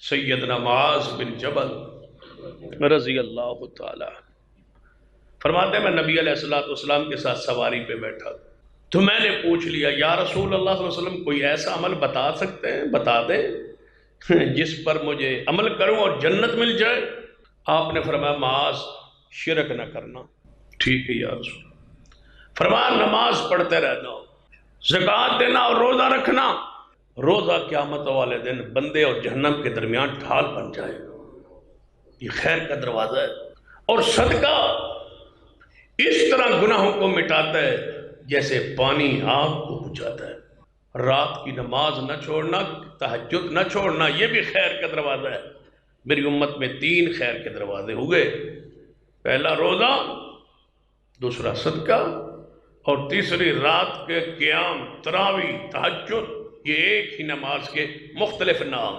सैयदना मुआज़ बिन जबल रज़ी अल्लाह ताला फरमाते मैं नबी अलैहिस्सलाम के साथ सवारी पे बैठा तो मैंने पूछ लिया, या रसूल अल्लाह सल्लल्लाहु अलैहि वसल्लम कोई ऐसा अमल बता सकते हैं, बता दें जिस पर मुझे अमल करूं और जन्नत मिल जाए। आपने फरमाया मुआज़ शिरक न करना। ठीक है या रसूल। फरमाया नमाज पढ़ते रहना, ज़कात देना और रोज़ा रखना। रोज़ा क़यामत वाले दिन बंदे और जहन्नम के दरमियान ढाल बन जाएगा। ये खैर का दरवाज़ा है। और सदका इस तरह गुनाहों को मिटाता है जैसे पानी आग को बुझाता है। रात की नमाज न छोड़ना, तहज्जुद न छोड़ना, यह भी खैर का दरवाज़ा है। मेरी उम्मत में 3 खैर के दरवाजे हुए, पहला रोज़ा, दूसरा सदका और तीसरी रात के क़याम, तरावी, तहज्जुद। ये एक ही नमाज के मुख्तलिफ नाम।